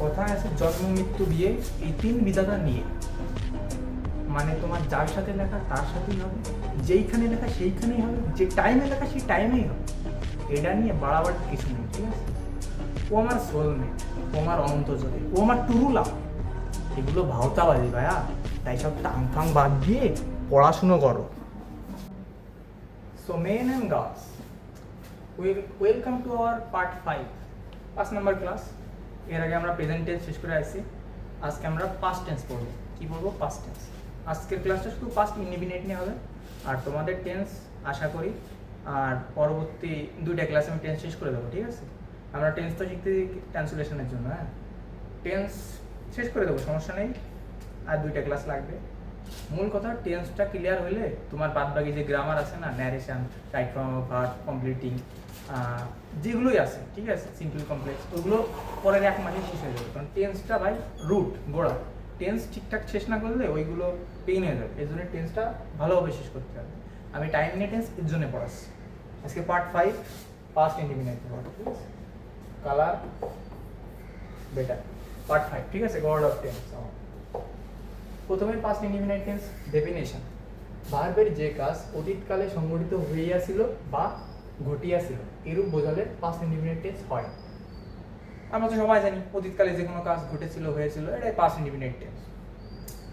কথায় আছে জন্ম মৃত্যু বিয়ে, এই তিন বিধাতা নিয়ে, মানে তোমার যার সাথে লেখা তার সাথেই হবে, যেইখানে লেখা সেইখানেই হবে, যে টাইমে লেখা সেই টাইমেই হবে। এটা নিয়ে বাড়াবার কিছু নেই, ঠিক আছে? ও আমার সোলমেট, ও আমার অনন্তজলে, ও আমার টুরু লাভ। এগুলো ভাওতাবাজি ভাইয়া, তাই সব টাং ফাং বাদ দিয়ে পড়াশুনো করো। So men and girls, welcome to our part 5, 5 number class. এর আগে আমরা প্রেজেন্ট টেন্স শেষ করে আসছি। আজকে আমরা পাস্ট টেন্স পড়বো। কী পড়বো? Past tense. আজকের ক্লাসটা শুধু পাস্ট ইনডিফিনিট নিয়ে হবে, আর তোমাদের টেন্স আশা করি আর পরবর্তী 2টা ক্লাসে আমি টেন্স শেষ করে দেবো, ঠিক আছে? আমরা টেন্স তো শিখতে ট্রান্সলেশনের জন্য, হ্যাঁ, টেন্স শেষ করে দেবো, সমস্যা নেই। আর 2টা ক্লাস লাগবে। মূল কথা, টেন্সটা ক্লিয়ার হলে তোমার বাদবাকি যে গ্রামার আছে না, narration, right form, verb, completing, যেগুলোই আছে, ঠিক আছে, সিম্পল কমপ্লেক্স, ওগুলো পরের 1 মাসে শেষ হয়ে যাবে। কারণ টেন্সটা ভাই রুট, গোড়া। টেন্স ঠিকঠাক শেষ না করলে ওইগুলো পেইন হয়ে যাবে। এই জন্য টেন্সটা ভালোভাবে শেষ করতে হবে। আমি টাইম নিয়ে টেন্স এর জন্য পড়াচ্ছি। আজকে পার্ট 5, পাস্ট ইনডিফিনিট পড়া, ঠিক আছে? কালার বেটার, পার্ট 5, ঠিক আছে? God of tense. প্রথমে পাস্ট ইনডিফিনিট টেন্স ডেফিনেশন। ভার্বের যে কাজ অতীতকালে সংঘটিত হইয়াছিল বা ঘটিয়াছিল, এরূপ বোঝালে পাস্ট ইনডিফিনিট টেন্স হয়। আমরা তো সবাই জানি অতীতকালে যে কোনো কাজ ঘটেছিল, হয়েছিল, এটাই পাস্ট ইনডিফিনিট টেন্স।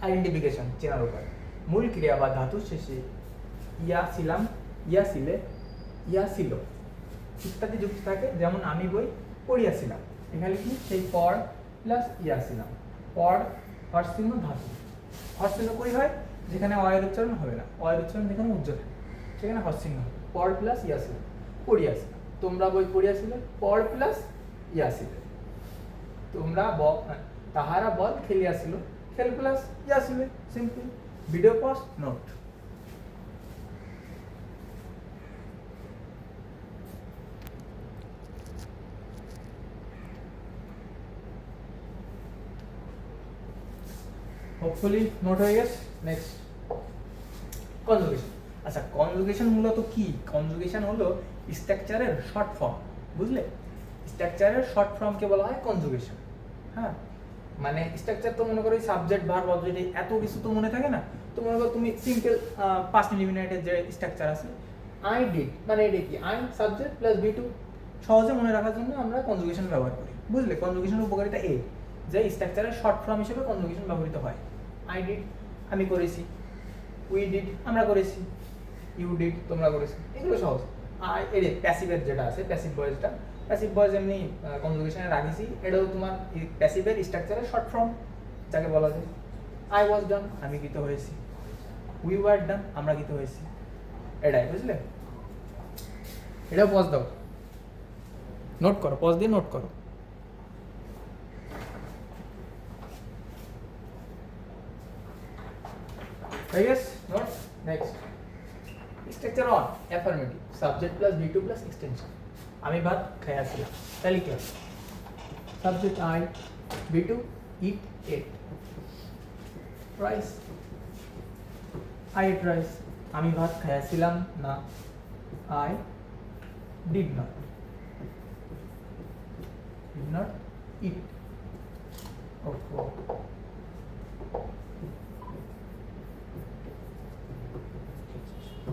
আইডেন্টিফিকেশন, চেনার উপায়। মূল ক্রিয়া বা ধাতুর শেষে ইয়া ছিলাম, ইয়া ছিলে, ইয়া ছিল ইত্যাদি যুক্ত থাকে। যেমন আমি বই পড়িয়াছিলাম, এখানে কি সেই পড় প্লাস ইয়া ছিলাম। পড় হর্ষ চিহ্ন ধাতু। হর্ষ চিহ্ন কই হয়? যেখানে অয়ের উচ্চারণ হবে না, অয়ের উচ্চারণ যেখানে উজ্জ্বল হয় সেখানে হর্ষ চিহ্ন হবে। পড় প্লাস ইয়া ছিল, পড়িয়াছিলাম। তোমরা বই পড়িয়াছিলে, পড় প্লাস ইয়া ছিলে। তোমরা তাহারা বল খেলিয়াছিল, খেল প্লাস ইয়া ছিলে, simple. Video pause note. Hopefully note হয়ে গেছে। Next, conjugation. আচ্ছা, কনজুগেশন মূলত কি? কনজুগেশন হলো স্ট্রাকচারের শর্ট ফর্ম, বুঝলে? স্ট্রাকচারের শর্ট ফর্মকে বলা হয় কনজুগেশন। হ্যাঁ, মানে স্ট্রাকচার তো মনে করো সাবজেক্ট, ভার্ব, অবজেক্ট, এত কিছু তো মনে থাকে না। তো মনে করো তুমি সিম্পল পাস্ট ইনডিফিনিটের যে স্ট্রাকচার আছে, আই ডিড, মানে এটা কি? I subject plus V two. সহজে মনে রাখার জন্য আমরা কনজুগেশন ব্যবহার করি, বুঝলে? কনজুগেশনের উপকারিতা এই যে স্ট্রাকচারের শর্ট ফর্ম হিসেবে কনজুগেশন ব্যবহৃত হয়। আই ডিড, আমি করেছি। উই ডিড, আমরা করেছি। ইউ ডিড, তোমরা করেছো। এগুলো সহজ। আর এর প্যাসিভের যেটা আছে, প্যাসিভ ভয়েসটা, প্যাসিভ ভয়েস এমনি কনজুগেশনে রাখিছি। এটাও তোমার প্যাসিভের স্ট্রাকচারের শর্ট ফর্ম, যাকে বলা যায়। আই ওয়াজ ডান, আমি কৃত হয়েছি। উই ওয়ার ডান, আমরা কৃত হয়েছি। এটাই, বুঝলে? এটাও পজ দাও, নোট করো, পজ দিয়ে নোট করো। হয়ে গেছে note. Next, structure on affirmative, subject plus V two plus extension. আমি ভাত খাইয়াছিলাম, তাহলে কি হবে? Subject I, V two eat, ate. Rice, I ate rice, আমি ভাত খাইয়াছিলাম না, I did not eat. Okay,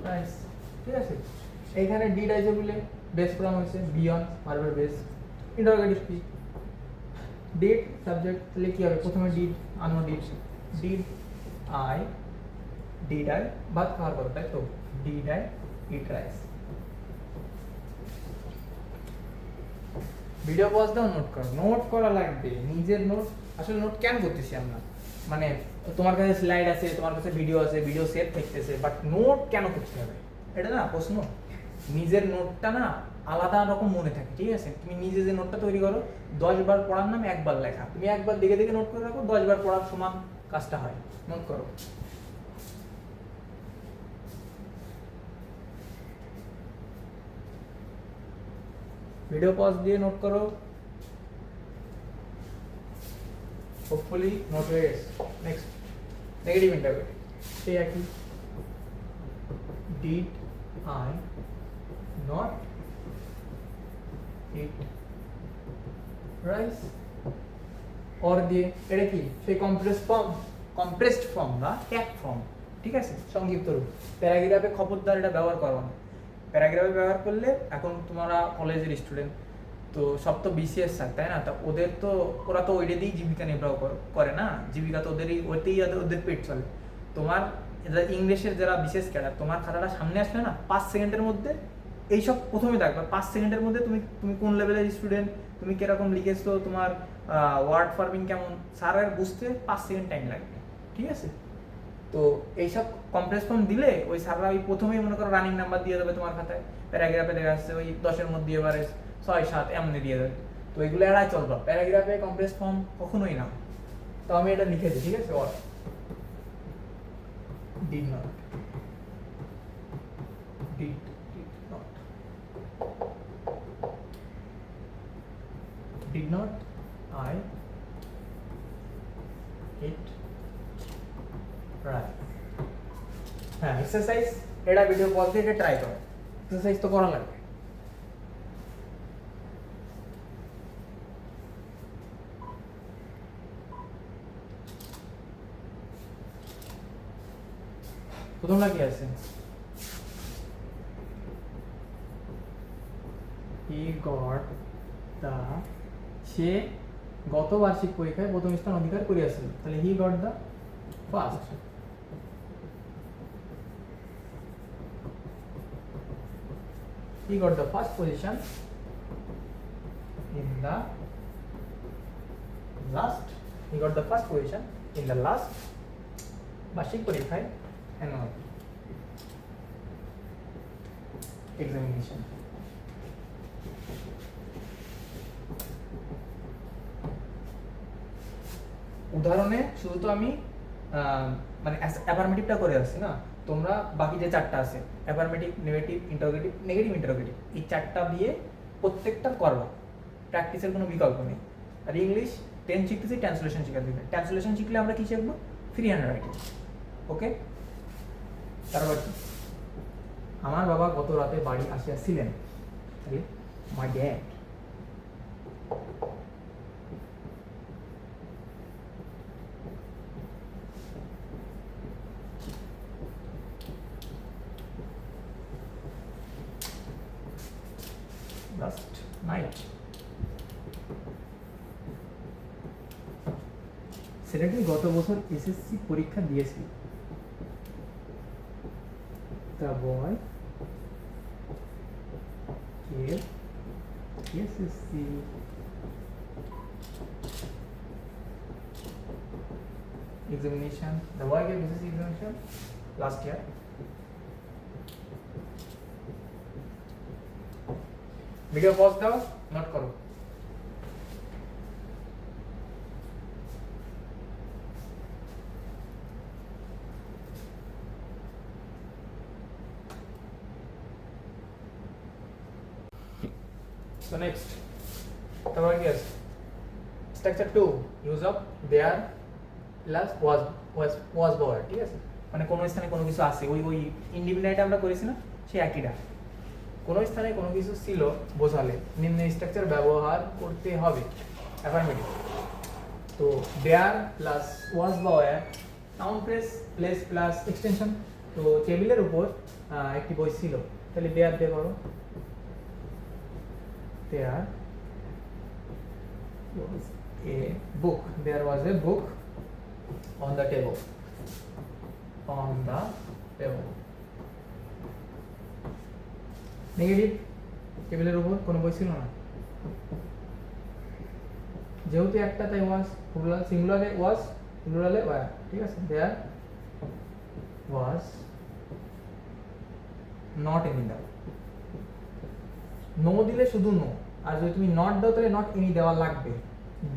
rice, ঠিক আছে? এইখানে ডিড আইছে বলে বেস ফর্ম হয়েছে বিয়ন, ভার্বের বেস। ইন্টারোগেটিভ কি? ডিড সাবজেক্ট, তাহলে কি হবে? প্রথমে ডিড, আনো did, did I, did I, ভাত খাওয়ার কথা, তাই তো? Did I eat rice. Video pause দাও, নোট করো। নোট করা লাগবে, নিজের নোট। আসলে নোট কেন করতেছি আমরা? মানে তোমার কাছে স্লাইড আছে, তোমার কাছে ভিডিও আছে, ভিডিও সেভ থাকতেছে, বাট নোট কেন করতে হবে? এটা না প্রশ্ন। নিজের নোটটা না আলাদা রকম মনে থাকে, ঠিক আছে? তুমি নিজে যে নোটটা তৈরি করো, 10 বার পড়ার নামে 1 বার লেখা। তুমি 1 বার দেখে দেখে নোট করে রাখো, 10 বার পড়ার সমান কাজটা হয়। নোট করো। ভিডিও পজ দিয়ে নোট করো। হোপফুলি নোট হয়ে গেছে। Next, negative interrogative. সেই একই, did I not eat rice, or দিয়ে, এটা কি সেই কম্প্রেসড ফর্ম বা ট্যাগ ফর্ম, ঠিক আছে, সংক্ষিপ্ত রূপ। প্যারাগ্রাফে খবরদার এটা ব্যবহার করো না। প্যারাগ্রাফে ব্যবহার করলে, এখন তোমরা কলেজের স্টুডেন্ট, তো সব তো বিসিএস স্যার, তাই না? তা ওদের তো, ওরা তো ওইটা দিয়েই জীবিকা নির্বাহ করে না, জীবিকা তো ওইতেই ওদের পেট চলে। তোমার ইংলিশের যারা বিশেষ ক্যাডার, তোমার খাতাটা সামনে আসলে না 5 সেকেন্ডের মধ্যে এইসব প্রথমে দেখবে, 5 সেকেন্ডের মধ্যে তুমি কোন লেভেলের স্টুডেন্ট, তুমি কিরকম লিখেছো, তোমার ওয়ার্ড ফর্মিং কেমন, স্যারের বুঝতে 5 সেকেন্ড টাইম লাগবে, ঠিক আছে? তো এইসব কমপ্লেক্স ফর্ম দিলে ওই স্যাররা ওই প্রথমেই মনে করো রানিং নাম্বার দিয়ে দেবে তোমার খাতায়, প্যারাগ্রাফে দেখা যাচ্ছে ওই 10-এর মধ্যে এবারে 6-7 এমনি দিয়ে দেবে। তো এগুলো এড়াই চলবা, প্যারাগ্রাফে কমপ্লেক্স ফর্ম কখনোই না। তো আমি এটা লিখেছি, ঠিক আছে? Or did not did not did not I hit right। হ্যাঁ, এক্সারসাইজ, এটা ভিডিও কল থেকে ট্রাই করো, এক্সারসাইজ তো করা লাগবে। প্রথমটা কি আছে? হি গট দা, সে গত বার্ষিক পরীক্ষায় প্রথম স্থান অধিকার করিয়াছিল, তাহলে he got the first. He got the first position in the last. He got the first position in the last বার্ষিক পরীক্ষায় annual examination। উদাহরণে শুধু তো আমি মানে অ্যাফার্মেটিভটা করে আসছি না, তোমরা বাকি যে 4টা আছে, affirmative, negative, interrogative, negative interrogative, এই 4টা দিয়ে প্রত্যেকটা করবা, প্র্যাকটিসের কোনো বিকল্প নেই। আর ইংলিশ 10 শিখতেছি, ট্রান্সলেশন শিখা দিবে, ট্রান্সলেশন শিখলে আমরা কি শিখবো? Free hand writing. ওকে, তারপর আমার বাবা গত রাতে বাড়ি আসিয়াছিলেন, তাহলে মাই ড্যাড last night। ছেলেটি গত বছর এসএসসি পরীক্ষা দিয়েছিল। The boy gave SSC examination। The boy gave SSC examination last year। Video pause দাও, নোট করো। So next, তারপর কি আছে? Structure 2, use of there plus was বাওয়ার, ঠিক আছে? মানে কোনো স্থানে কোনো কিছু আছে, ওই ইন্ডিপেন্ডেন্ট আমরা করেছি না, সেই একইটা। কোনো স্থানে কোনো কিছু ছিল বোঝালে নিম্ন স্ট্রাকচার ব্যবহার করতে হবে, অ্যাফার্মেটিভ। তো দেয়ার প্লাস ওয়াজ বাওয়ার, নাউন প্লেস প্লাস এক্সটেনশন। তো টেবিলের উপর একটি বই ছিল, তাহলে দেয়ার দিয়ে করো। There was a book, there was a book on the table, on the table। Negative, টেবিলের উপর কোনো বই ছিল না, যেহেতু একটা তাই ওয়াজ, সিঙ্গুলারে ওয়াজ, প্লুরালে ওয়্যার, ঠিক আছে? দেয়ার ওয়াজ নট এনি দাও, নো দিলে শুধু নো, আর যদি তুমি নট দাও তাহলে নট এনি দেওয়া লাগবে,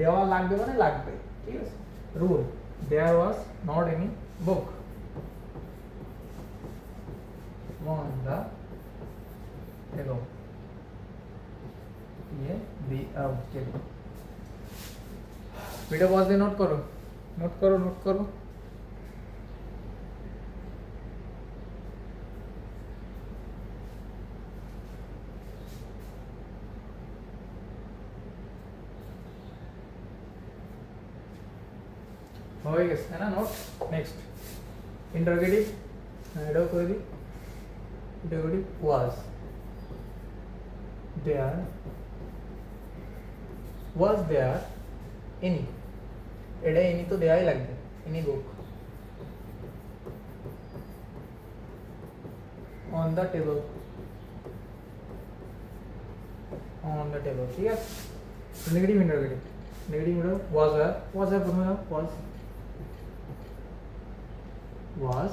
দেওয়া লাগবে মানে লাগবে, ঠিক আছে? Rule, there was not any book on the table, ये बी टेबल। ভিডিও পজ দিয়ে নোট করো, নোট করো, নোট করো। হয়ে গেছে না নোট নেক্সট ইন্টারোগেটিভ এটাও করে দিই ইন্টারোগেটিভ ওয়াজ দেয়ার এনি এটা এনি তো দেয়াই লাগবে any book on the table ঠিক আছে নেগেটিভ ইন্টারোগেটিভ নেগেটিভ ওয়াজ প্রথমে was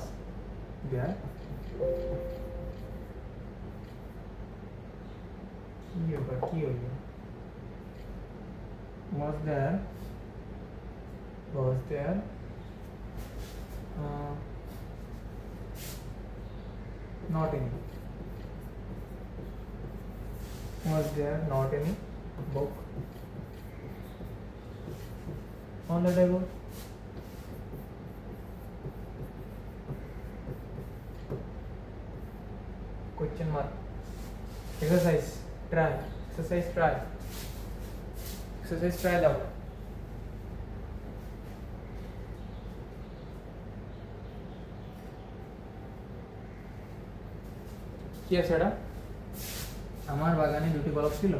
there কি হইল was there not any was there not any book on the table question mark exercise try দাও কি আছে এটা আমার বাগানে দুটি গোলাপ ছিল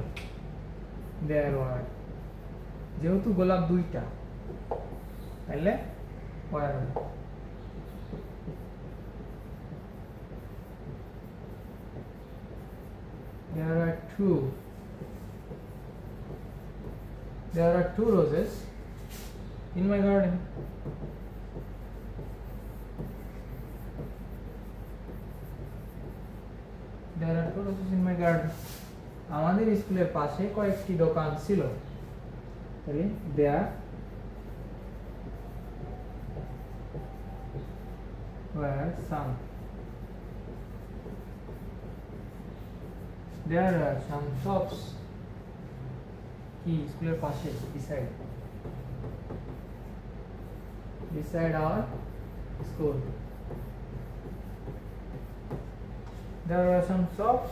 দেয়ার ওয়ার যেহেতু গোলাপ দুইটা তাহলে war there are two roses in my garden আমাদের স্কুলের পাশে কয়েকটি দোকান ছিল there were some shops কি স্কুলের পাশে beside our school there were some shops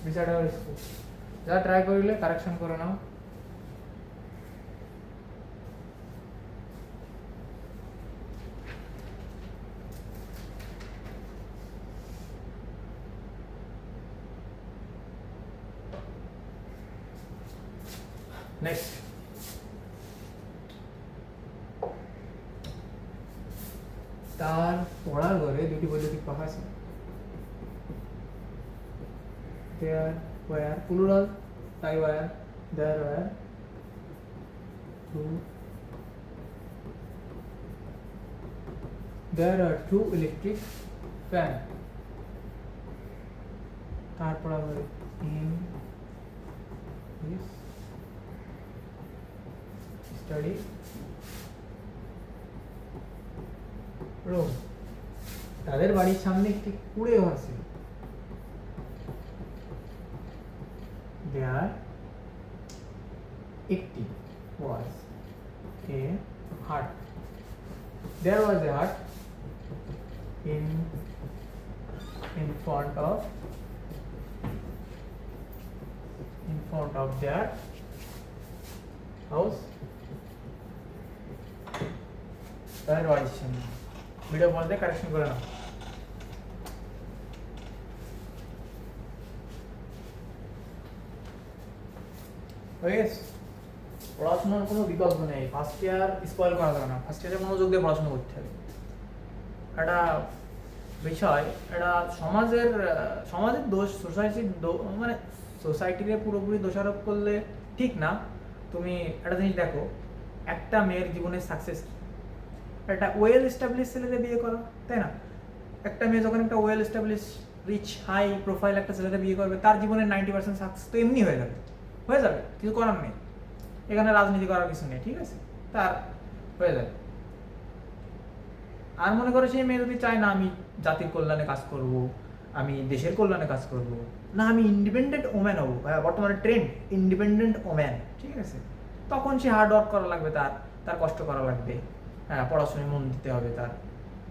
beside our school যা ট্রাই করিলে কারেকশন করে নাও নেক্সট তার পড়ার ঘরে দুটি বৈদ্যুতিক পাখা আছে there were plural I were there were two electric fan তারপর আমরা in this study room তাদের বাড়ির সামনে একটি কুড়ে ঘর ছিল there একটি was a hut there was a hut in front of their house তাদের বাড়ির সামনে ভিডিও বলতে কারেকশন করে নাও পড়াশোনার কোনো বিকল্প নেই ফার্স্ট ইয়ার স্পয়েল করা যাবে না ফার্স্ট ইয়ারে মনোযোগ দিয়ে পড়াশোনা করতে হবে একটা বিষয় এটা সমাজের দোষ সোসাইটির মানে সোসাইটিকে পুরোপুরি দোষারোপ করলে ঠিক না তুমি একটা জিনিস দেখো একটা মেয়ের জীবনের সাকসেস একটা ওয়েল এস্টাবলিশ ছেলেকে বিয়ে করা তাই না একটা মেয়ে যখন একটা well establish rich high profile একটা ছেলেকে বিয়ে করবে তার জীবনের 90% সাকসেস তো এমনি হয়ে যাবে কিছু করার নেই এখানে রাজনীতি করার কিছু নেই ঠিক আছে তার হয়ে যাবে আর মনে করো সেই মেয়ে যদি চায় না আমি জাতির কল্যাণে কাজ করব আমি দেশের কল্যাণে কাজ করব না আমি ইন্ডিপেন্ডেন্ট ওম্যান হবো বর্তমানে ট্রেন্ড ইন্ডিপেন্ডেন্ট ওম্যান ঠিক আছে তখন সে হার্ড ওয়ার্ক করা লাগবে তার কষ্ট করা লাগবে হ্যাঁ পড়াশোনায় মন দিতে হবে তার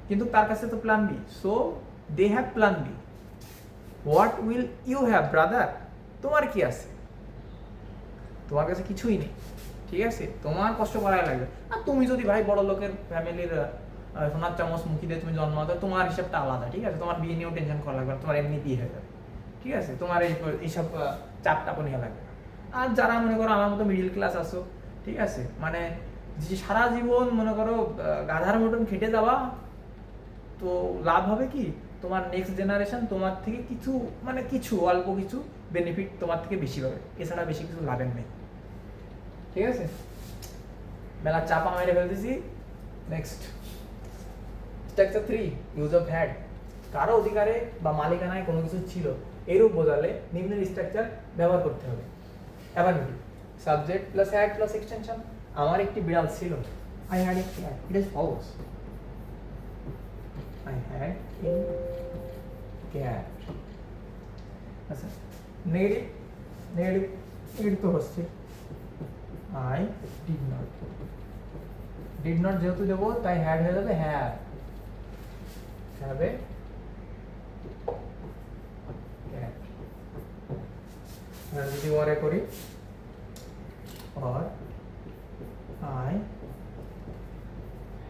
কিন্তু তার কাছে তো plan B so they have plan B what will you have brother তোমার কি আছে তোমার কাছে কিছুই নেই ঠিক আছে, তোমার কষ্ট করাই লাগবে। আর তুমি যদি ভাই বড় লোকের ফ্যামিলির সোনার চামচ মুখি দিয়ে তুমি জন্মাও, তো তোমার হিসাবটা আলাদা, ঠিক আছে, তোমার বিয়ে নিয়েও টেনশন করা লাগবে না, তোমার এমনি বিয়ে হয়ে যাবে, ঠিক আছে, তোমার এইসব চাপটা নিয়ে লাগবে না। আর যারা মনে করো আমার মতো মিডিল ক্লাস আছো, ঠিক আছে, মানে যে সারা জীবন মনে করো গাধার মতন খেটে যাওয়া, তো লাভ হবে কি, তোমার নেক্সট জেনারেশন তোমার থেকে কিছু মানে কিছু অল্প কিছু বেনিফিট তোমার থেকে বেশি পাবে, এছাড়া বেশি কিছু লাভের নেই, ঠিক আছে। মেলা চাপা মেরে ফেলতেছি। Next structure 3, use of had. কারো অধিকারে বা মালিকানায় কোনো কিছু ছিল এরূপ বোঝালে নিম্নের স্ট্রাকচার ব্যবহার করতে হবে। Affirmative, subject plus had plus extension. আমার একটি বিড়াল ছিল, I had a cat, it is false. I had a cat. আচ্ছা, নেগেটিভ তো হচ্ছে I did not যেহেতু দেবো তাই হ্যাড হয়ে যাবে have a cat। আর যদি ওরে করি or I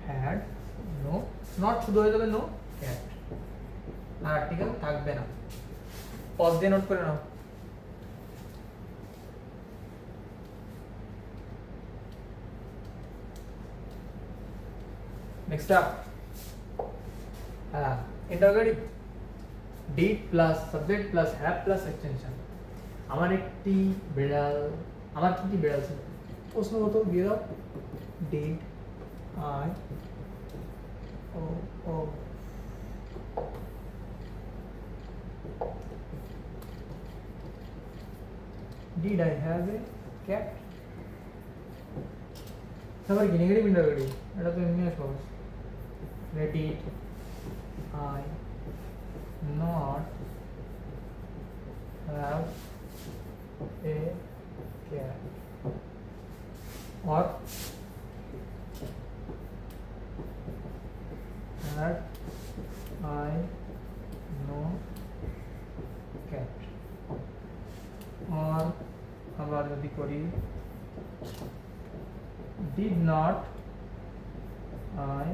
had no, not শুধু হয়ে যাবে নো ক্যাট, আর আর্টিকেল থাকবে না। পজ দিয়ে নোট করে নাও। Next up interrogative, did plus subject plus have plus extension. আমার একটি বিড়াল, আমার কি বিড়াল ছিল, প্রশ্ন হতো দিয়ে দাও, ডিড আই ও did I have a cat? তারপর কি নেগেটিভ ইন্টারোগেটিভ, এটা তো এমনি সহজ। did I not have a cat? or had I no cat? or আবার যদি করি did not I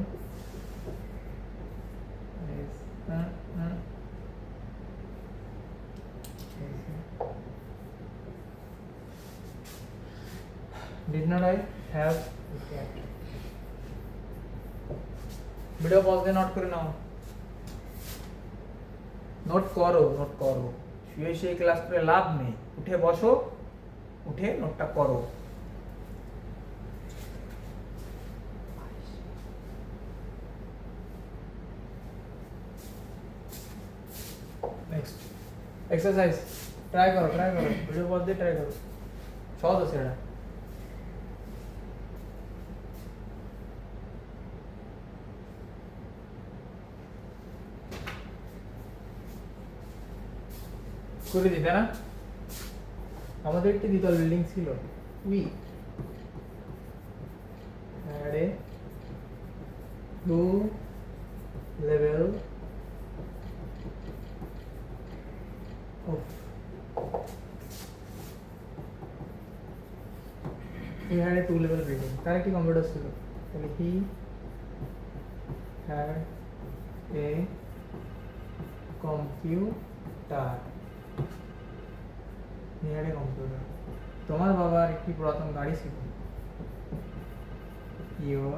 did not I have a cat? Video pause দিয়ে নোট করে নাও, নোট করো, শুয়ে শুয়ে ক্লাস করে লাভ নেই, উঠে বসো, উঠে নোটটা করো। নেক্সট এক্সারসাইজ, ট্রাই করো, ভিডিও পজ দিয়ে ট্রাই করো, সহজ আছে এটা। করে দিতে না, আমাদের একটি দ্বিতল বিল্ডিং ছিল, we had a 2-level of he had a 2-level building, তার একটি কম্পিউটার ছিল, তাহলে he had a computer, he had a computer। তোমার বাবার একটি পুরাতন গাড়ি ছিল, your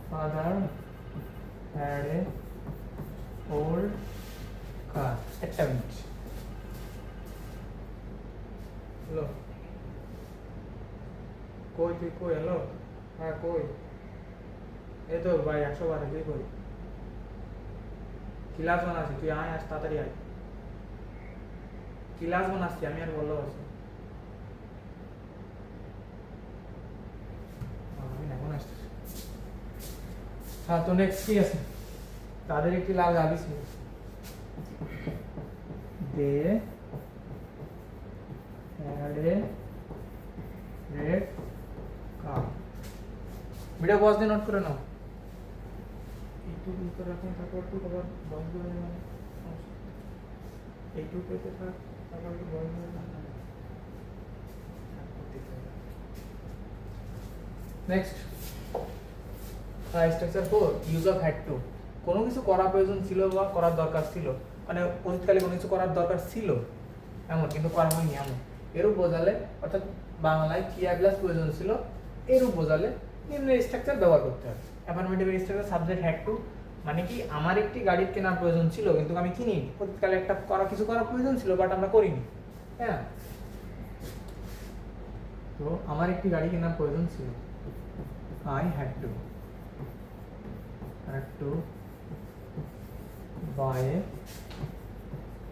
father had a old car। একটা মিনিট, হ্যালো কই, তুই কই, হ্যালো, হ্যাঁ কই, এই তো ভাই 112, তুই কই, ক্লাস বানাচ্ছি, তুই আয়, আস তাড়াতাড়ি আয়, ক্লাস বানাচ্ছি আমি, আর বললো আছি এখন আসতেছি। হ্যাঁ, তো নেক্সট কি আছে, তাদের একটি লাল গাড়ি ছিল, they had a red car। Video pause দিয়ে নোট করে নাও, এইটু করে রাখুন, তারপর একটু আবার বন্ধ করে নেবেন, এইটু পেতে থাক, তারপর একটু বন্ধ করে নেবেন। Next structure 4 use of had to. কোনো কিছু করার প্রয়োজন ছিল বা করার দরকার ছিল, মানে অতীতকালে কোনো কিছু করার দরকার ছিল এমন কিন্তু করা হয়নি এমন, এরূপ বোঝালে অর্থাৎ বাংলায় ক্রিয়া প্লাস প্রয়োজন ছিল এরূপ বোঝালে নিম্ন স্ট্রাকচার ব্যবহার করতে হবে। Affirmative structure subject had to মানে কি আমার একটি গাড়ি কেনার প্রয়োজন ছিল কিন্তু আমি কিনিনি, অতীতকালে একটা কিছু করার প্রয়োজন ছিল বাট আমরা করিনি, হ্যাঁ। তো আমার একটি গাড়ি কেনার প্রয়োজন ছিল, I had to buy a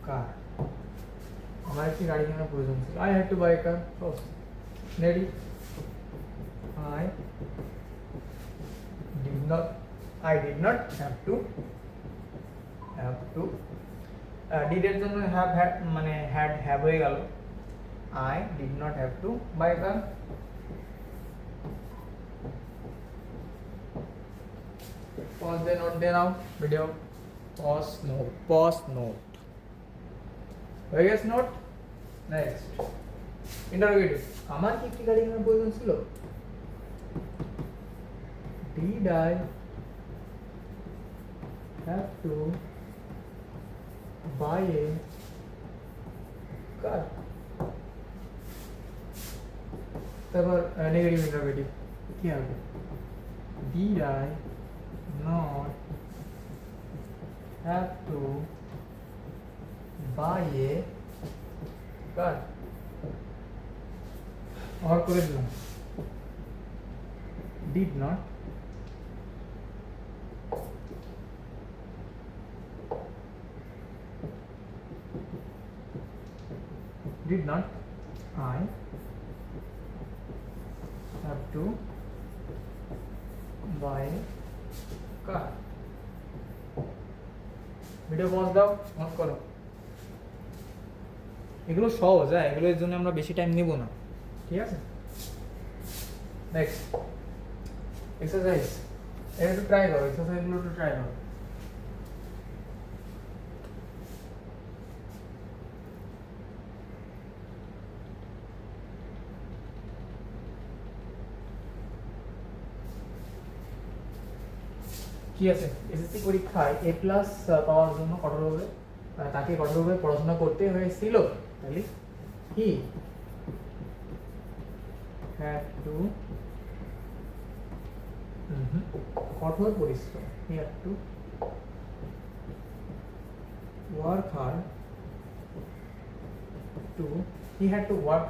car. আমার একটি গাড়ি কেনার প্রয়োজন ছিল, I had to buy a car. Ready, I did not have to did এর জন্য have মানে have হয়ে গেল, I did not have to buy a car. Pause the note there now video, pause note হয়ে গেছে note. Next interrogative, আমার কি একটি গাড়ি কেনার প্রয়োজন ছিল, did I have to buy a car? তারপর নেগেটিভ ইন্টারোগেটিভ কি হবে, did I not have to buy a car? और করে দিলাম did not I have to buy a car. Video pause দাও, অন করো। এগুলো সহজ, হ্যাঁ, এগুলোর জন্য আমরা বেশি টাইম নেব না, ঠিক আছে। নেক্সট এক্সারসাইজ, এটা একটু ট্রাই করো, এক্সারসাইজগুলো একটু ট্রাই করো। কি আছে, এসএসসি পরীক্ষায় এ প্লাস পাওয়ার জন্য কঠোরভাবে তাকে কঠোরভাবে পড়াশোনা করতে হয়েছিল, তাহলে হি হ্যাড টু কঠোর পরিশ্রম, he had to work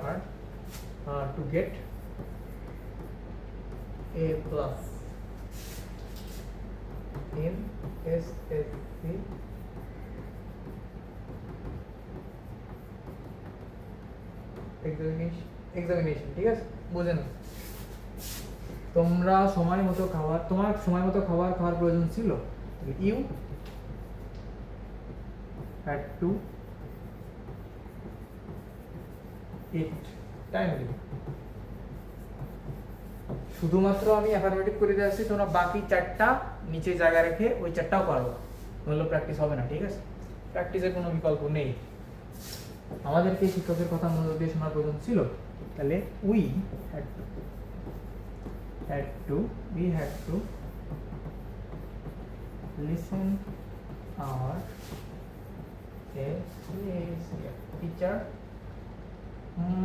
hard to get A plus in SSC examination, ঠিক আছে, বুঝে নাও। তোমার সময় মতো খাবার প্রয়োজন ছিল, you had to eat timely. শুধুমাত্র আমি অ্যাফার্মেটিভ করে দিয়ে আসছি, তোমরা বাকি চারটা নিচে জায়গা রেখে ওই চারটাও পারো, নইলে প্র্যাকটিস হবে না, ঠিক আছে। প্র্যাকটিসের কোনো বিকল্প নেই। আমাদেরকে শিক্ষকের কথা মনোযোগ দিয়ে শোনার প্রয়োজন ছিল, তাহলে we had to listen our teacher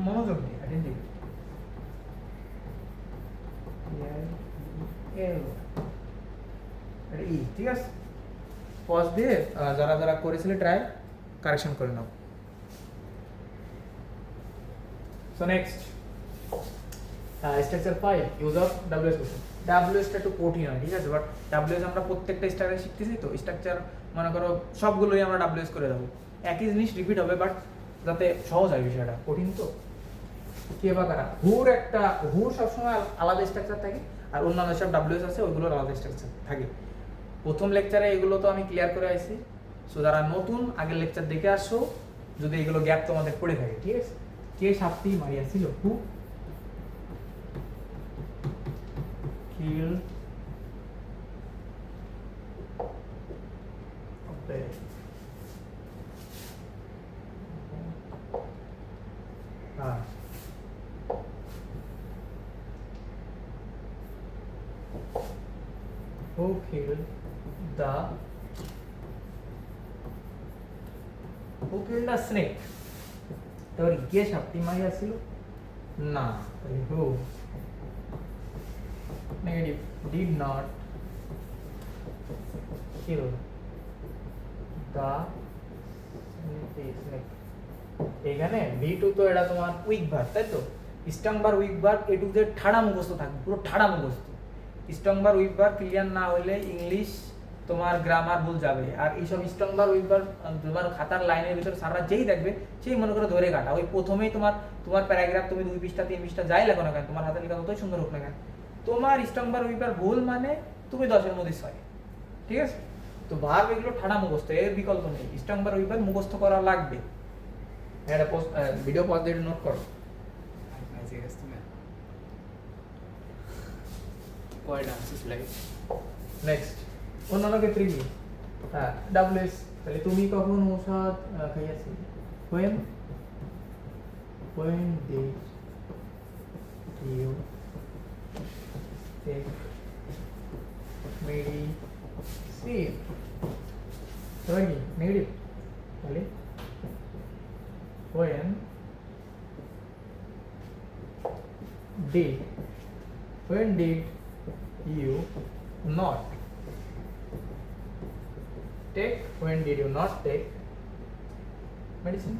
মনোযোগ দিয়ে attentive ঠিক আছে। পজ দিয়ে যারা যারা করেছিলে ট্রাই কারেকশন করে নাও। So next structure 5 use of WS question. ডাব্লিউএসটা একটু কঠিন হয়, ঠিক আছে, বাট ডাব্লিউএস আমরা প্রত্যেকটা স্ট্রাকচার শিখতেছি, তো স্ট্রাকচার মনে করো সবগুলোই আমরা ডাব্লিউএস করে দেবো, একই জিনিস রিপিট হবে বাট যাতে সহজ হয় বিষয়টা, কঠিন তো। কে বা কারা, হুর সবসময় আলাদা স্ট্রাকচার থাকে, আর অন্যান্য সব ডাব্লিউএস আছে ওইগুলোর আলাদা স্ট্রাকচার থাকে। প্রথম লেকচারে এগুলো তো আমি ক্লিয়ার করে আসছি, সো যারা নতুন আগের লেকচার দেখে আসো যদি এগুলো গ্যাপ তোমাদের পড়ে থাকে, ঠিক আছে। কে সাপটি মারিয়াছিল, who kill who killed the snake. এবার গিয়ে সাপটি মারি আসছিল না, তাহলে who negative did not kill the snake. এখানে V2 তো এটা তোমার উইক ভার্ব, তাই তো? Strong verb weak verb A to Z ঠাড়া মুখস্থ থাকবে, পুরো ঠাড়া মুখস্থ। Strong verb weak verb clear না হলে ইংলিশ তোমার গ্রামার ভুল যাবে। আর এইসব স্ট্রং ভার্ব উইক ভার্ব তোমার খাতার লাইনের ভিতরে সারা যেই দেখবে সেই মনে করে ধরে কাটা। ওই প্রথমেই তোমার প্যারাগ্রাফ তুমি 2 পৃষ্ঠা 3 পৃষ্ঠা যাই লেখো না কেন, তোমার হাতের লেখা কতই সুন্দর হোক না কেন, তোমার স্ট্রং ভার্ব উইক ভার্ব ভুল মানে তুমি 10 এর মধ্যে 6। ঠিক আছে? তো ভার্ব এগুলো ঠাড়া মুখস্থ, এর বিকল্প নেই। স্ট্রং ভার্ব উইক ভার্ব মুখস্থ করা লাগবে। এটা ভিডিও পজ দিয়ে নোট করো। নেক্সট অন্যান্য ক্ষেত্রে কি? হ্যাঁ ডাব্লিউএস, তাহলে তুমি কখন ঔষধ খাইয়াছি? when did you take medicine? তাহলে কি নেগেটিভ, তাহলে when did you not take, when did you not take medicine?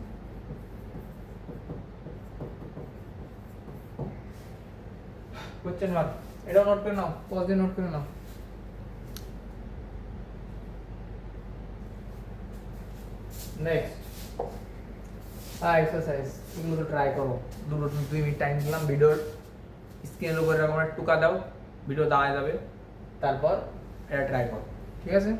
Question mark এটা নোট করে নাও, পজ দিয়ে নোট করে নাও। নেক্সট এক্সারসাইজ, এগুলো তো ট্রাই করো। 2 মিনিট টাইম দিলাম, ভিডিওর স্ক্রিনের উপরে এরকম একটা টুকা দাও, ভিডিও দাঁড়ায় যাবে, তারপর এটা ট্রাই করো। ঠিক আছে?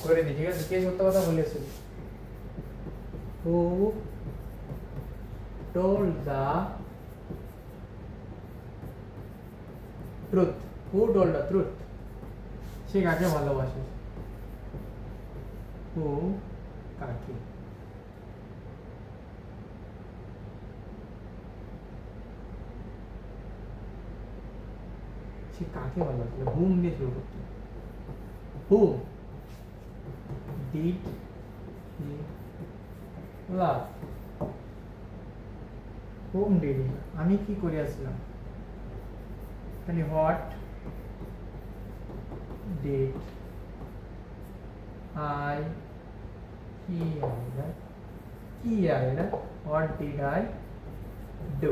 করে দিই। ঠিক আছে? কে সত্য কথা বলেছিল? হু told the truth? Who told the truth? সে কাকে ভালোবাসে? হু কাকে? সে কাকে ভালোবাসে? হুম দিয়ে শুরু করতে। হু did he love? whom did he? আমি কি করিয়াছিলাম? তাহলে what did I what did I do?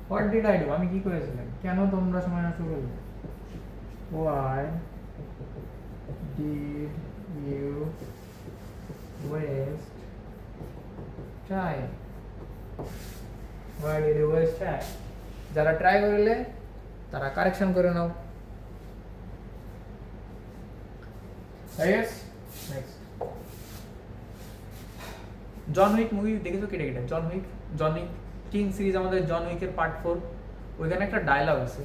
what did I do? আমি কি করেছিলাম? কেন তোমরা সময় নষ্ট করলে? why did you waste time? why did you waste time? যারা ট্রাই করলে তারা কারেকশন করে নাও। নেক্সট জন উইক মুভি দেখেছো কেটে কেটে? জন উইক কিং সিরিজ, আমাদের জন উইকের পার্ট 4, ওইখানে একটা ডায়লগ আছে,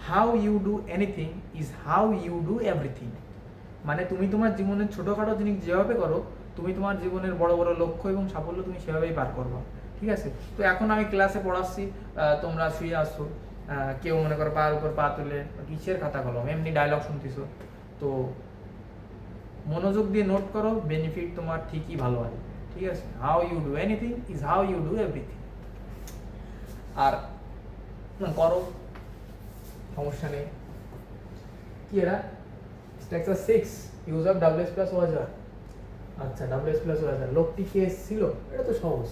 how you do anything is how you do everything. মানে তুমি তোমার জীবনের ছোটোখাটো জিনিস যেভাবে করো, তুমি তোমার জীবনের বড় বড় লক্ষ্য এবং সাফল্য তুমি সেভাবেই পার করবা। ঠিক আছে? তো এখন আমি ক্লাসে পড়াচ্ছি, তোমরা শুয়ে আসছো, কেউ মনে করো পায়ের উপর পা তুলে কিসের খাতা কলম, এমনি ডায়লগ শুনতেছো। তো মনোযোগ দিয়ে নোট করো, বেনিফিট তোমার ঠিকই ভালো হয়। ঠিক আছে? How you do anything is how you do everything. আর করো, সমস্যা নেই। কি এটা? Structure 6, use of WS plus was আর। আচ্ছা, ডাব্লিউএস প্লাস ওয়াজ আর, লোকটি কে ছিল? এটা তো সহজ।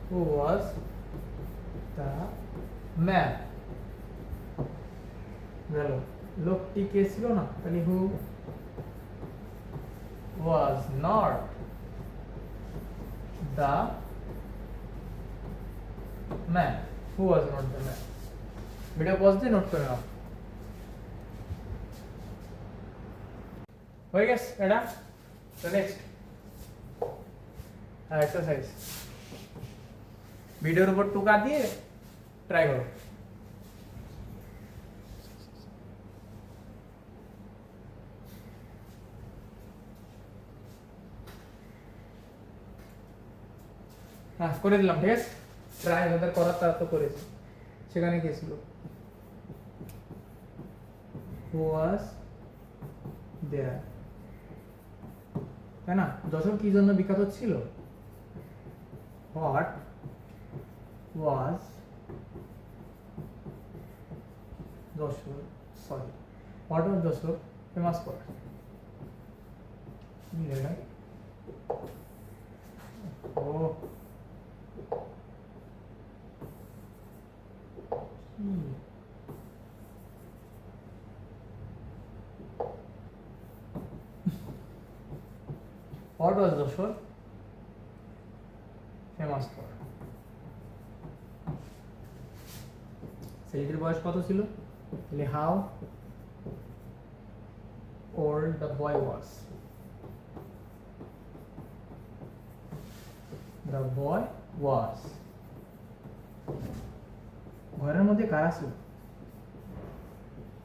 Who was the man? গেল। লোকটি কে ছিল না, তাহলে who was not the man. Who was not the man. Video pause দিয়ে নোট করে নাও। হয়ে গেছে এটা? তো নেক্সট এক্সারসাইজ, ভিডিওর উপর টুকা দিয়ে ট্রাই করো। হ্যাঁ করে দিলাম, ঠিক আছে। ট্রাই যাদের করার তারা তো করেছে। সেখানে কি ছিল? হু ওয়াজ দেয়ার, তাই না? যশোর কি জন্য বিখ্যাত ছিল? What was Jessore, sorry, what was Jessore famous for? ও What was Joshua famous for? ছেলেটির বয়স কত ছিল? তাহলে how old the boy was? The boy was. ঘরের মধ্যে কারা ছিল?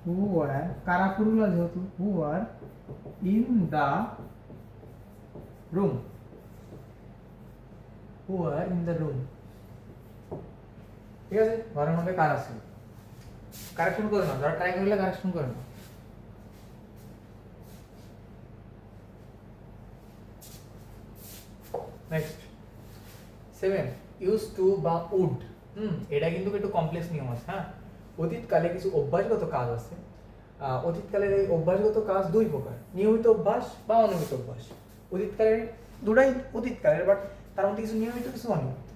Who were, কারা পুরুলা যেহেতু, who were in the room, who were in the room, ঠিক আছে? ঘরের মধ্যে কারা ছিল? কারেকশন করে না, যারা ট্রাই করলে কারেকশন করে না। নেক্সট 7 ইউজ টু বা উড। এটা কিন্তু একটু কমপ্লেক্স নিয়ম আছে। হ্যাঁ, অতীতকালে কিছু অভ্যাসগত কাজ আছে। অতীতকালের এই অভ্যাসগত কাজ দুই প্রকার, নিয়মিত অভ্যাস বা অনিয়মিত অভ্যাস। অতীতকালের দুটাই অতীতকালের, বাট তার মধ্যে কিছু নিয়মিত কিছু অনিয়মিত।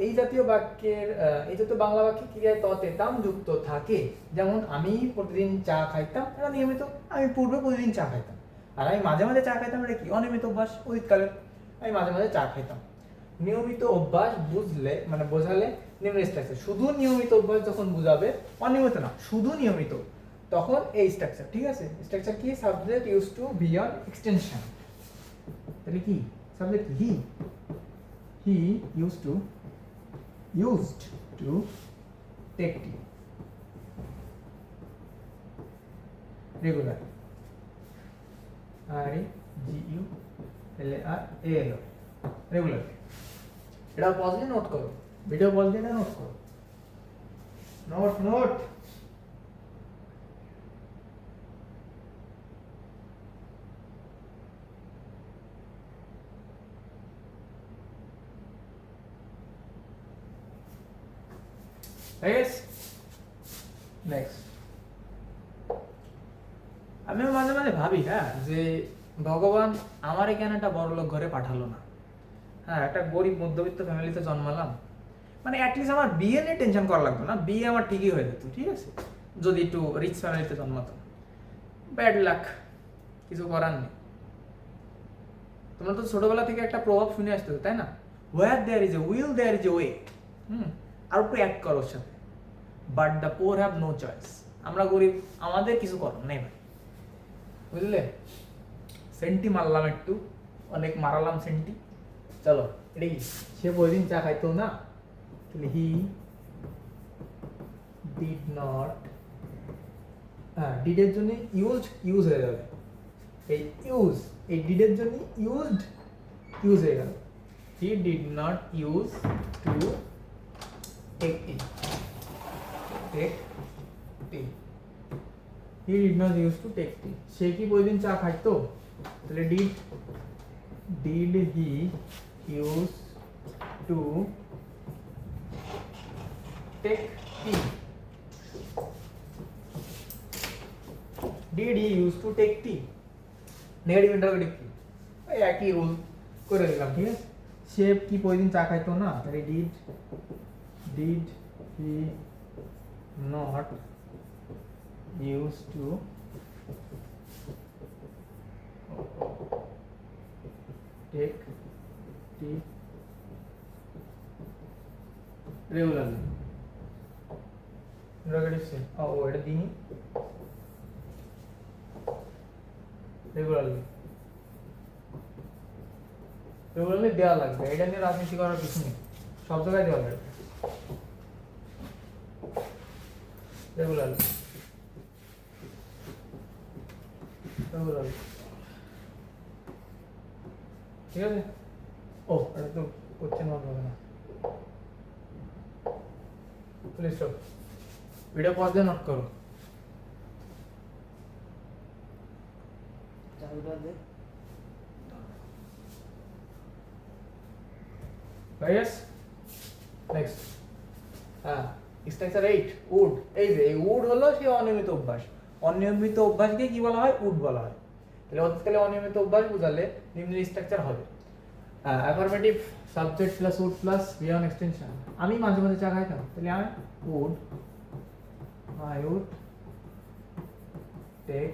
এই জাতীয় বাক্যের এই জাতীয় বাংলা বাক্যে ক্রিয়ায় ততে তাম যুক্ত থাকে। যেমন আমি প্রতিদিন চা খাইতাম, এটা নিয়মিত। আমি পূর্বে প্রতিদিন চা খাইতাম। আর আমি মাঝে মাঝে চা খাইতাম, এটা কি? অনিয়মিত অভ্যাস অতীতকালের। আমি মাঝে মাঝে চা খাইতাম। নিয়মিত অভ্যাস বুঝলে মানে বোঝালে নিম্ন স্ট্রাকচার। শুধু নিয়মিত অভ্যাস যখন বুঝাবে, অনিয়মিত না, শুধু নিয়মিত, তখন এই স্ট্রাকচার। ঠিক আছে? স্ট্রাকচার কি? Subject use to be on extension. তাহলে কি subject? He used to take tea regular, regular, regular। এটা পজ দিয়ে নোট করো, ভিডিও পজ দিয়ে নোট করো, নোট। নেক্সট আমি মাঝে মাঝে ভাবি, হ্যাঁ, যে ভগবান আমার কেন একটা বড়লোক ঘরে পাঠালো না। হ্যাঁ, একটা গরিব মধ্যবিত্ত ফ্যামিলিতে জন্মালাম, মানে অ্যাটলিস্ট আমার বিয়ে নিয়ে টেনশন করা লাগতো না, বিয়ে আমার ঠিকই হয়ে যেত। ঠিক আছে, যদি একটু রিচ ফ্যামিলিতে জন্মাতাম। ব্যাড লাক, কিছু করার নেই। তোমরা তো ছোটবেলা থেকে একটা প্রভাব শুনে আসতে, তাই না? Where there is a will there is a way. আর একটু অ্যাড করো ওর সাথে, but the poor have no choice. আমরা গরিব, আমাদের কিছু করার নেই ভাই, বুঝলে? সেন্টি মারলাম একটু, অনেক মারালাম সেন্টি। চলো, এটা কি? সে প্রতিদিন চা খাইতো না, তাহলে হি ডিড নট। হ্যাঁ, ডিডের জন্য ইউজ হয়ে যাবে। এই ইউজ, এই ডিডের জন্য ইউজ হয়ে গেল। He did not use to take tea. He did not used to take tea. সে কি প্রতিদিন চা খাইতো? তাহলে did he used to take tea? Did he used to take tea? Negative interrogative কি? এই একই রুল করে দিলাম। ঠিক আছে, সে কি প্রতিদিন চা খাইতো না, তাহলে did he not used to take tea regularly? Interrogative say, এটা দিনই রেগুলারলি দেওয়া লাগবে। এটা নিয়ে রাজনীতি করার কিছু নেই, সব জায়গায় দেওয়া লাগবে। রেগুলারলি রেগুলারলি ঠিক আছে। ও এটা তো কোশ্চেন মার্ক হবে না, প্লিজ স্টপ, ভিডিও পজ দিয়ে নোট করো। Yes, next হ্যাঁ স্ট্রাকচার 8 উড। এই যে এই উড হলো সেই অনিয়মিত অভ্যাস, অনিয়মিত অভ্যাসকে কি বলা হয়? উড বলা হয়। তাহলে অতীতকালে অনিয়মিত অভ্যাস বোঝালে নিম্ন স্ট্রাকচার হবে। Affirmative subject plus would plus beyond extension. আমি মাঝে মাঝে চা খাইতাম, তাহলে আমি would I would take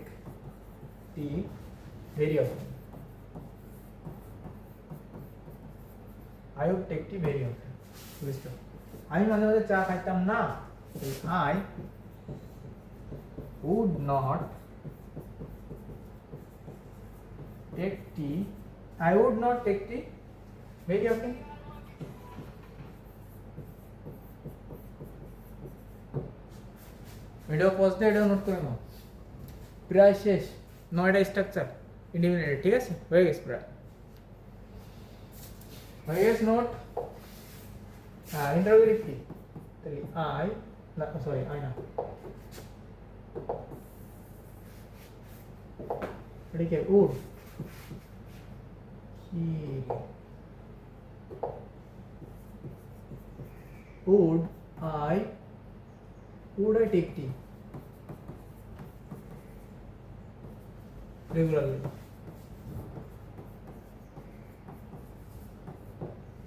tea very often, I would take tea very often. বুঝছো? আমি মাঝে মাঝে চা খাইতাম না, I would not take tea, I would not take tea very often. Video pause দিয়ে এটা নোট করে নাও। প্রায় শেষ, 9টা স্ট্রাকচার ইন্ডিপেন্ডেন্ট, ঠিক আছে? হয়ে গেছে প্রায়, হয়ে গেছে নোট। হ্যাঁ ইন্টারোগেটিভ কি? তাহলে আই না, সরি আই না, এটা কি? উড কি? would I take tea regularly?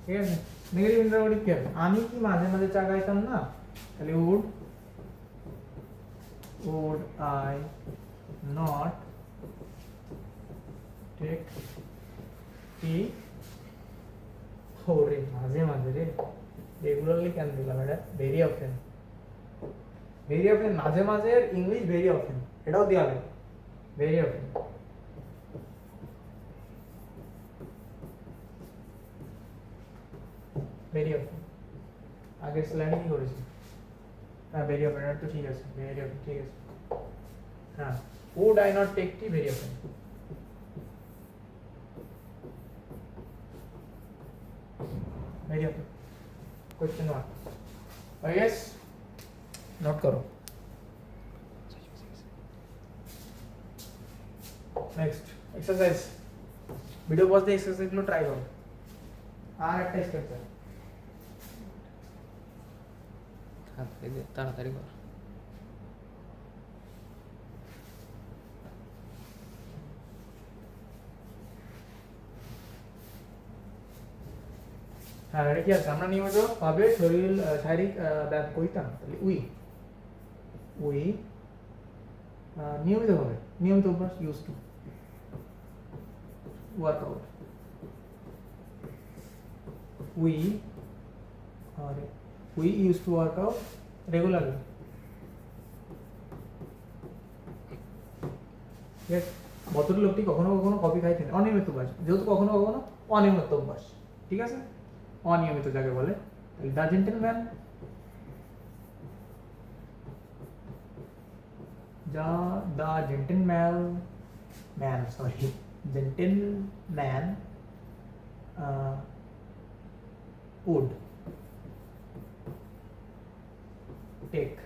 ঠিক আছে। নেগেটিভ ইন্টারোগেটিভ কি হবে? আমি কি মাঝে মাঝে চা খাইতাম না, তাহলে would I not take tea? ওরে মাঝে মাঝে রে, রেগুলারলি কেন দিলাম এটা? ভেরি অফেন, ভেরি অফেন মাঝে মাঝে ইংলিশ ভেরি অফেন এটাও দেওয়া লাগে, ভেরি অফেন। ভেরি অফেন আগের স্লাইডে কি করেছি? হ্যাঁ ভেরি অফেন, এটা তো ঠিক আছে, ভেরি অফেন ঠিক আছে। হ্যাঁ would I not take tea very often? very often question mark। yes note করো। নেক্সট এক্সারসাইজ, ভিডিও পজ দিয়ে এক্সারসাইজ গুলো ট্রাই করো। আর একটা স্ট্রাকচার তাড়াতাড়ি কর। হ্যাঁ এটা কি আছে? আমরা নিয়মিত ভাবে শরীর শারীরিক ব্যায়াম করিতাম, তাহলে উই নিয়মিত ভাবে, নিয়মিত অভ্যাস, use to workout, we used to work out regularly। yes, ভদ্রলোকটি কখনো কখনো কফি খাইতেন, অনিয়মিত অভ্যাস, যেহেতু কখনো কখনো অনিয়মিত অভ্যাস, ঠিক আছে? অনিয়মিত যাকে বলে, the gentleman, the gentleman gentleman would take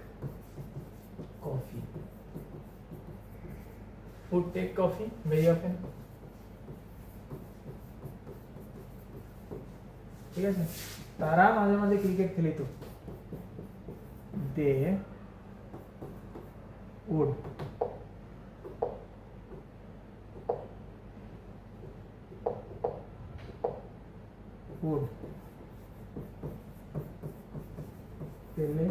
coffee very often। ঠিক আছে। তারা মাঝে মাঝে cricket খেলিত, they would play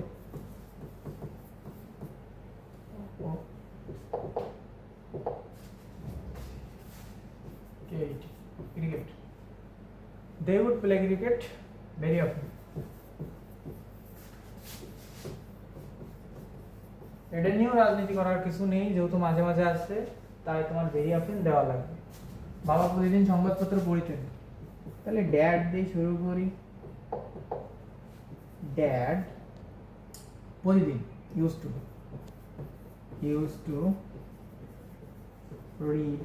cricket, they would play cricket very often। এটা নিয়েও রাজনীতি করার কিছু নেই, যেহেতু মাঝে মাঝে আসছে তাই তোমার ভেরি অফেন দেওয়া লাগবে। বাবা প্রতিদিন সংবাদপত্র পড়িতেন, তাহলে ড্যাড দিয়ে শুরু করি, ড্যাড প্রতিদিন, use to used to read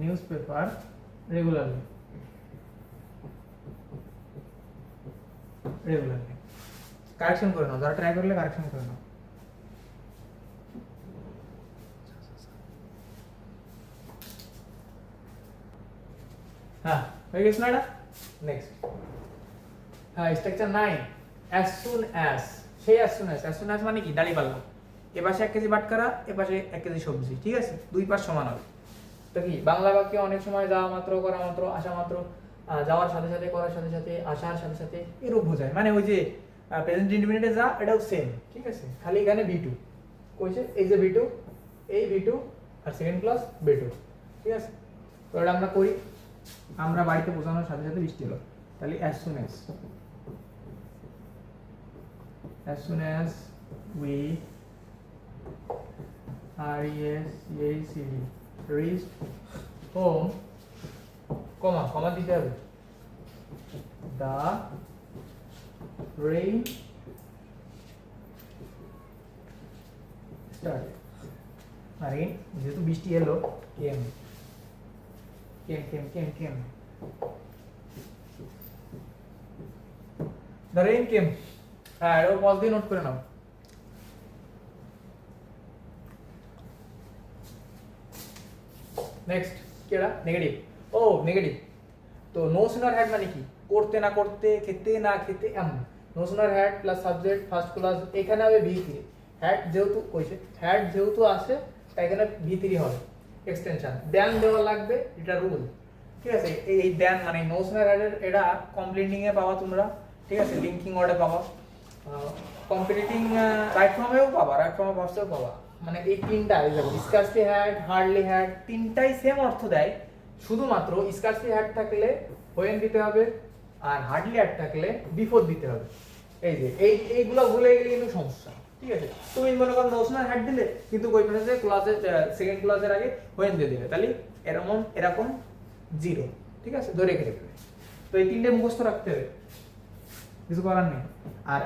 newspaper regularly. Correction করে নাও, যারা ট্রাই করলে কারেকশন করে নাও। হ্যাঁ হয়ে গেছে না এটা? নেক্সট হ্যাঁ স্ট্রাকচার 9 as soon as, সেই as soon as মানে কি দাঁড়িয়ে পারলাম, এ পাশে 1 কেজি বাটখারা, এ পাশে 1 কেজি সবজি, ঠিক আছে, দুই পাশ সমান হবে। তো কি বাংলা বাক্যে অনেক সময় যাওয়া মাত্র, করা মাত্র, আসা মাত্র, যাওয়ার সাথে সাথে, করার সাথে সাথে, আসার সাথে সাথে এরূপ বোঝায়, মানে ওই যে প্রেজেন্ট ইনডিফিনিটে যা এটাও সেম, ঠিক আছে, খালি এখানে V2 কইছে, এই যে V2, এই V2 আর সেকেন্ড ক্লাস B2, ঠিক আছে। তো এটা আমরা করি, আমরা বাড়িতে বোঝানোর সাথে সাথে বৃষ্টি হলো, তাহলে as soon as we reached home, কমা দিতে হবে, the rain started, rain যেহেতু বৃষ্টি এলো, came the rain came, হ্যাঁ এটাও পজ দিয়ে নোট করে নাও। নেক্সট কেডা নেগেটিভ, ও নেগেটিভ, তো নো সুনার হ্যাড মানে কি করতে না করতে, খেতে না খেতে, এমন। No sooner had plus subject first class, এখানে হবে V3, হ্যাড যেহেতু কইছে, হ্যাড যেহেতু আছে তাই এখানে V3 হবে, এক্সটেনশন দেন দেওয়া লাগবে, এটা রুল, ঠিক আছে। এই দেন মানে নো সুনার হ্যাডের এটা কমপ্লিটিং এ পাওয়া তোমরা, ঠিক আছে, লিংকিং ওয়ার্ডে পাওয়া, কমপ্লিটিং রাইট ফর্মেও পাবা, রাইট ফর্মে পাওয়াও পাবা, মানে এই তিনটা স্কার্সলি হ্যাড, হার্ডলি হ্যাড, তিনটাই সেম অর্থ দেয়, শুধুমাত্র স্কার্সলি হ্যাড থাকলে হোয়েন দিতে হবে, আর হার্ডলি হ্যাড থাকলে বিফোর দিতে হবে। এই যে এইগুলো ভুলে গেলে কিন্তু সমস্যা, ঠিক আছে। তুমি মনে করো নোশনাল হ্যাড দিলে কিন্তু কই পাশে ক্লাসের সেকেন্ড ক্লাসের আগে হোয়েন দিয়ে দিবে, তাহলে এরকম জিরো, ঠিক আছে, ধরে রেখে দেবে। তো এই তিনটে মুখস্থ রাখতে হবে, কিছু করার নেই। আর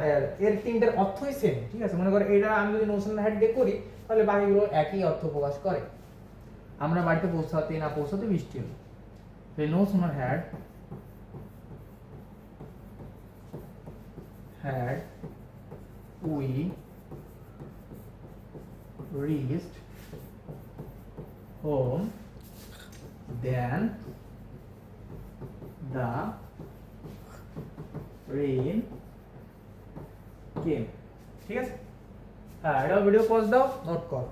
এর তিনটার অর্থই সেম, ঠিক আছে। মনে করো এটা আমি যদি নোশনাল হ্যাড দিয়ে করি তাহলে বাকিগুলো একই অর্থ প্রকাশ করে। আমরা বাড়িতে পৌঁছাতে না পৌঁছাতে বৃষ্টি হলো, তো no sooner had we reached home then the rain came, ঠিক আছে। হ্যাঁ এটা ভিডিও পজ দাও, নোট কর,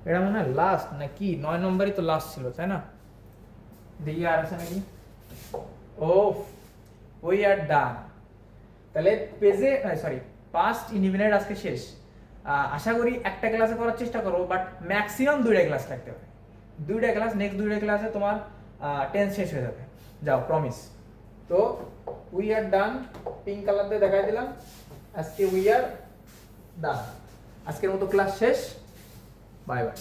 এটা মনে হয় লাস্ট নাকি 9 নম্বরই তো লাস্ট ছিল, তাই না? দেখি আর আছে নাকি। ও উই আর ডান, তাহলে পেজে সরি পাস্ট ইনডিফিনিট আজকে শেষ। আশা করি একটা ক্লাসে করার চেষ্টা করো, বাট ম্যাক্সিমাম 2টা ক্লাস রাখতে হবে, 2টা ক্লাস, নেক্সট 2টা ক্লাসে তোমার টেন্স শেষ হয়ে যাবে, যাও প্রমিস। তো we are done pink colour দিয়ে দেখাই দিলাম, আজকে উই আর ডান। আজকের মতো ক্লাস শেষ, বাই বাই।